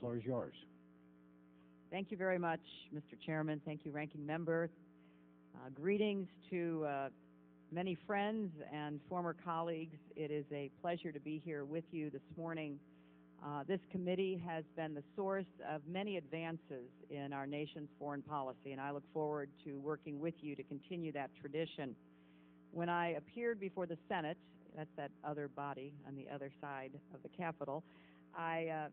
floor is yours. Thank you very much, Mr. Chairman. Thank you, Ranking Member. Greetings to many friends and former colleagues. It is a pleasure to be here with you this morning. This committee has been the source of many advances in our nation's foreign policy, and I look forward to working with you to continue that tradition. When I appeared before the Senate, that's that other body on the other side of the Capitol, I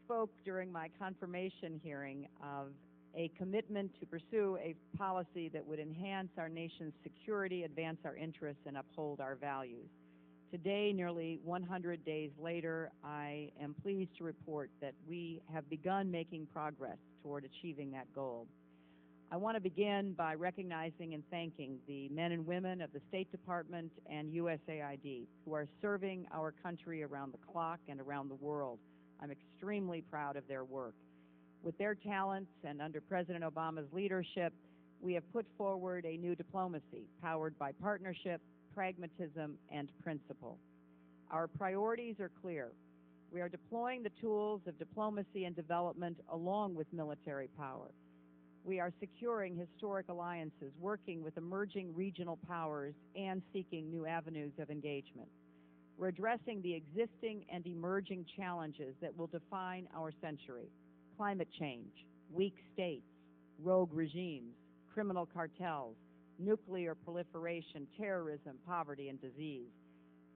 spoke during my confirmation hearing of a commitment to pursue a policy that would enhance our nation's security, advance our interests, and uphold our values. Today, nearly 100 days later, I am pleased to report that we have begun making progress toward achieving that goal. I want to begin by recognizing and thanking the men and women of the State Department and USAID who are serving our country around the clock and around the world. I'm extremely proud of their work. With their talents and under President Obama's leadership, we have put forward a new diplomacy powered by partnership, pragmatism, and principle. Our priorities are clear. We are deploying the tools of diplomacy and development along with military power. We are securing historic alliances, working with emerging regional powers, and seeking new avenues of engagement. We're addressing the existing and emerging challenges that will define our century: climate change, weak states, rogue regimes, criminal cartels, nuclear proliferation, terrorism, poverty, and disease.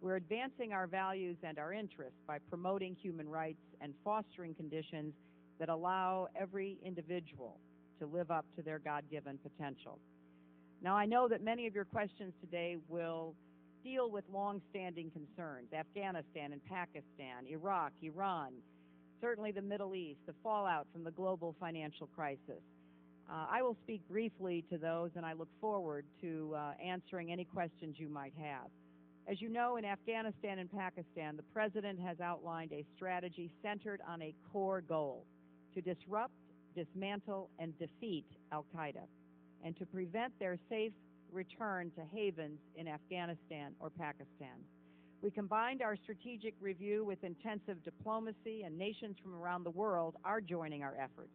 We're advancing our values and our interests by promoting human rights and fostering conditions that allow every individual to live up to their God-given potential. Now, I know that many of your questions today will deal with long-standing concerns: Afghanistan and Pakistan, Iraq, Iran, certainly the Middle East, the fallout from the global financial crisis. I will speak briefly to those, and I look forward to answering any questions you might have. As you know, in Afghanistan and Pakistan, the President has outlined a strategy centered on a core goal: to disrupt, dismantle, and defeat al-Qaeda, and to prevent their safe return to havens in Afghanistan or Pakistan. We combined our strategic review with intensive diplomacy, and nations from around the world are joining our efforts.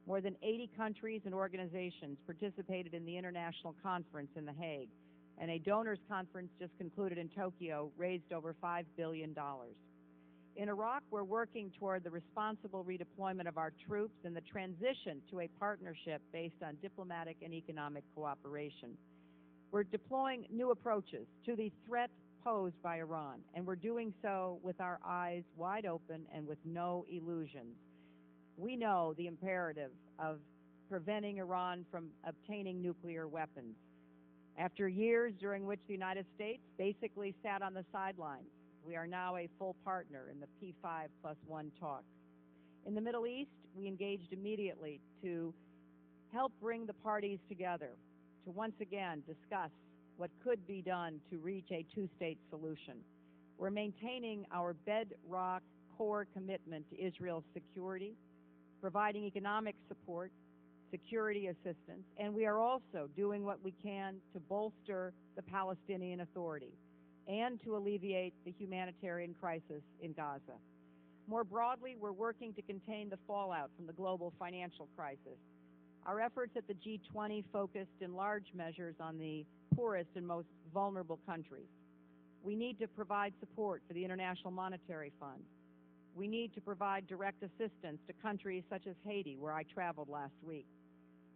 More than 80 countries and organizations participated in the international conference in The Hague, and a donors conference just concluded in Tokyo raised over $5 billion. In Iraq, we're working toward the responsible redeployment of our troops and the transition to a partnership based on diplomatic and economic cooperation. We're deploying new approaches to the threat posed by Iran, and we're doing so with our eyes wide open and with no illusions. We know the imperative of preventing Iran from obtaining nuclear weapons. After years during which the United States basically sat on the sidelines, we are now a full partner in the P5+1 talks. In the Middle East, we engaged immediately to help bring the parties together to once again discuss what could be done to reach a two-state solution. We're maintaining our bedrock core commitment to Israel's security, providing economic support, security assistance, and we are also doing what we can to bolster the Palestinian Authority and to alleviate the humanitarian crisis in Gaza. More broadly, we're working to contain the fallout from the global financial crisis. Our efforts at the G20 focused in large measures on the poorest and most vulnerable countries. We need to provide support for the International Monetary Fund. We need to provide direct assistance to countries such as Haiti, where I traveled last week.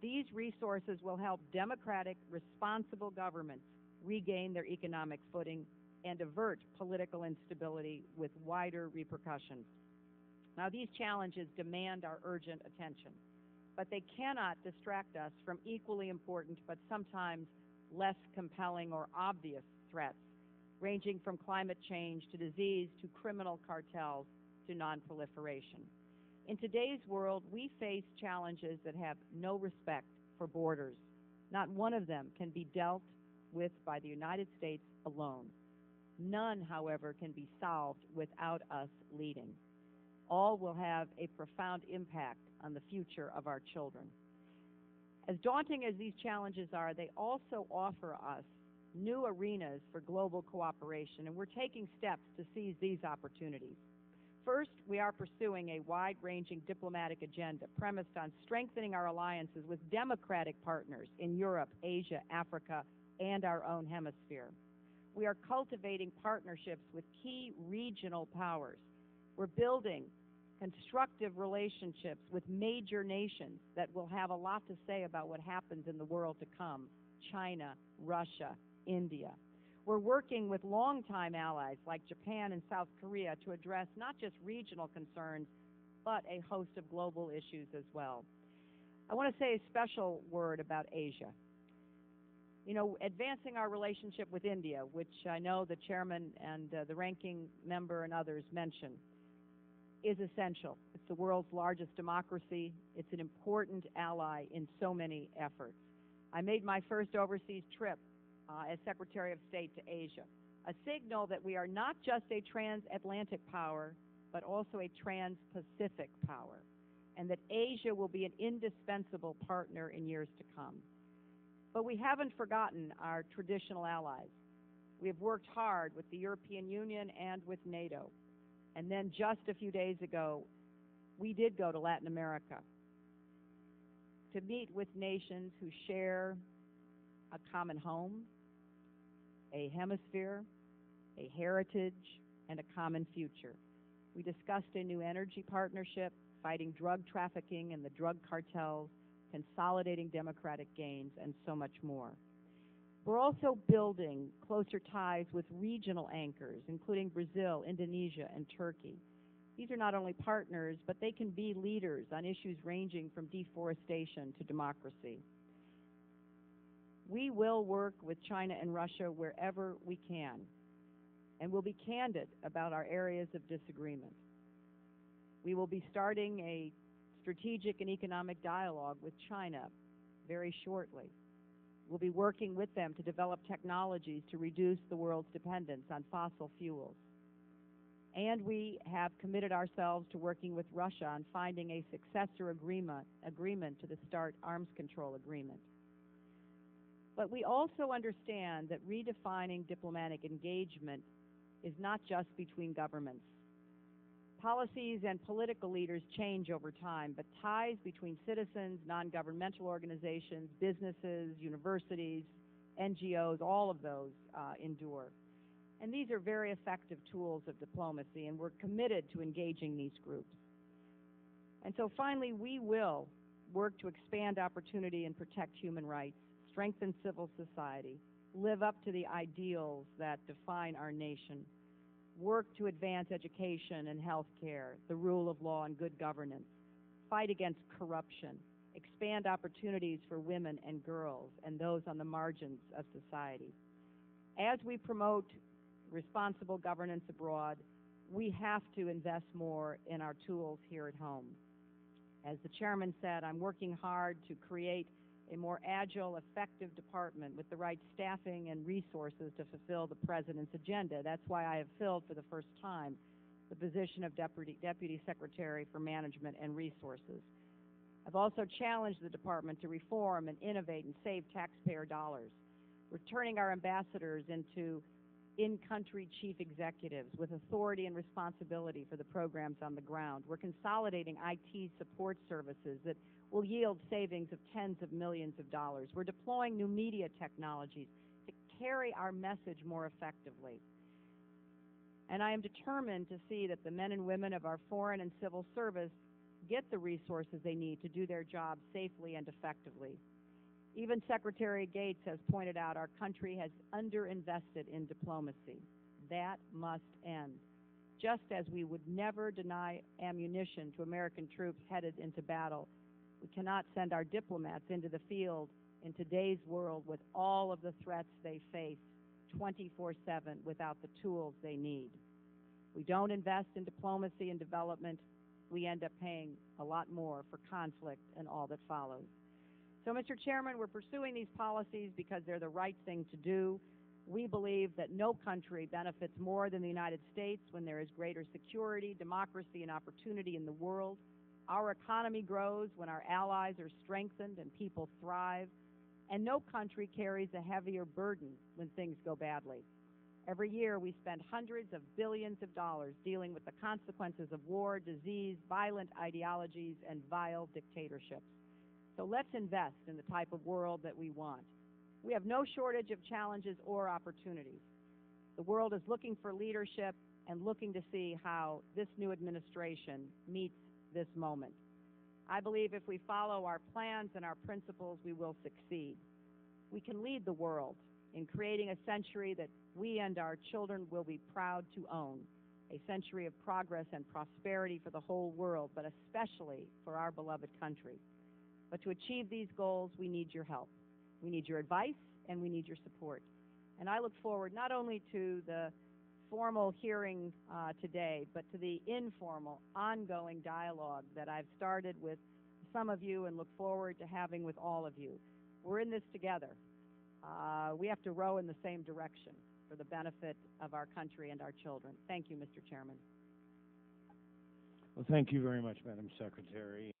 These resources will help democratic, responsible governments regain their economic footing and avert political instability with wider repercussions. Now, these challenges demand our urgent attention, but they cannot distract us from equally important but sometimes less compelling or obvious threats, ranging from climate change to disease to criminal cartels to non-proliferation. In today's world, we face challenges that have no respect for borders. Not one of them can be dealt with by the United States alone. None, however, can be solved without us leading. All will have a profound impact on the future of our children. As daunting as these challenges are, they also offer us new arenas for global cooperation, and we're taking steps to seize these opportunities. First, we are pursuing a wide-ranging diplomatic agenda premised on strengthening our alliances with democratic partners in Europe, Asia, Africa, and our own hemisphere. We are cultivating partnerships with key regional powers. We're building constructive relationships with major nations that will have a lot to say about what happens in the world to come: China, Russia, India. We're working with longtime allies like Japan and South Korea to address not just regional concerns, but a host of global issues as well. I want to say a special word about Asia. You know, advancing our relationship with India, which I know the chairman and the ranking member and others mentioned, is essential. It's the world's largest democracy. It's an important ally in so many efforts. I made my first overseas trip as Secretary of State to Asia, a signal that we are not just a transatlantic power, but also a trans-Pacific power, and that Asia will be an indispensable partner in years to come. But we haven't forgotten our traditional allies. We have worked hard with the European Union and with NATO. And then just a few days ago, we did go to Latin America to meet with nations who share a common home, a hemisphere, a heritage, and a common future. We discussed a new energy partnership, fighting drug trafficking and the drug cartels, consolidating democratic gains, and so much more. We're also building closer ties with regional anchors, including Brazil, Indonesia, and Turkey. These are not only partners, but they can be leaders on issues ranging from deforestation to democracy. We will work with China and Russia wherever we can, and we'll be candid about our areas of disagreement. We will be starting a strategic and economic dialogue with China very shortly. We'll be working with them to develop technologies to reduce the world's dependence on fossil fuels. And we have committed ourselves to working with Russia on finding a successor agreement to the START arms control agreement. But we also understand that redefining diplomatic engagement is not just between governments. Policies and political leaders change over time, but ties between citizens, non-governmental organizations, businesses, universities, NGOs, all of those endure. And these are very effective tools of diplomacy, and we're committed to engaging these groups. And so finally, we will work to expand opportunity and protect human rights, strengthen civil society, live up to the ideals that define our nation, work to advance education and health care, the rule of law and good governance, fight against corruption, expand opportunities for women and girls and those on the margins of society. As we promote responsible governance abroad, we have to invest more in our tools here at home. As the chairman said, I'm working hard to create a more agile, effective department with the right staffing and resources to fulfill the President's agenda. That's why I have filled for the first time the position of Deputy Secretary for Management and Resources. I've also challenged the department to reform and innovate and save taxpayer dollars. We're turning our ambassadors into in-country chief executives with authority and responsibility for the programs on the ground. We're consolidating IT support services that will yield savings of tens of millions of dollars. We're deploying new media technologies to carry our message more effectively. And I am determined to see that the men and women of our foreign and civil service get the resources they need to do their jobs safely and effectively. Even Secretary Gates has pointed out our country has underinvested in diplomacy. That must end. Just as we would never deny ammunition to American troops headed into battle, we cannot send our diplomats into the field in today's world with all of the threats they face 24/7 without the tools they need. We don't invest in diplomacy and development, we end up paying a lot more for conflict and all that follows. So, Mr. Chairman, we're pursuing these policies because they're the right thing to do. We believe that no country benefits more than the United States when there is greater security, democracy, and opportunity in the world. Our economy grows when our allies are strengthened and people thrive, and no country carries a heavier burden when things go badly. Every year we spend hundreds of billions of dollars dealing with the consequences of war, disease, violent ideologies, and vile dictatorships. So let's invest in the type of world that we want. We have no shortage of challenges or opportunities. The world is looking for leadership and looking to see how this new administration meets this moment. I believe if we follow our plans and our principles, we will succeed. We can lead the world in creating a century that we and our children will be proud to own, a century of progress and prosperity for the whole world, but especially for our beloved country. But to achieve these goals, we need your help. We need your advice, and we need your support. And I look forward not only to the formal hearing today, but to the informal, ongoing dialogue that I've started with some of you and look forward to having with all of you. We're in this together. We have to row in the same direction for the benefit of our country and our children. Thank you, Mr. Chairman. Well, thank you very much, Madam Secretary.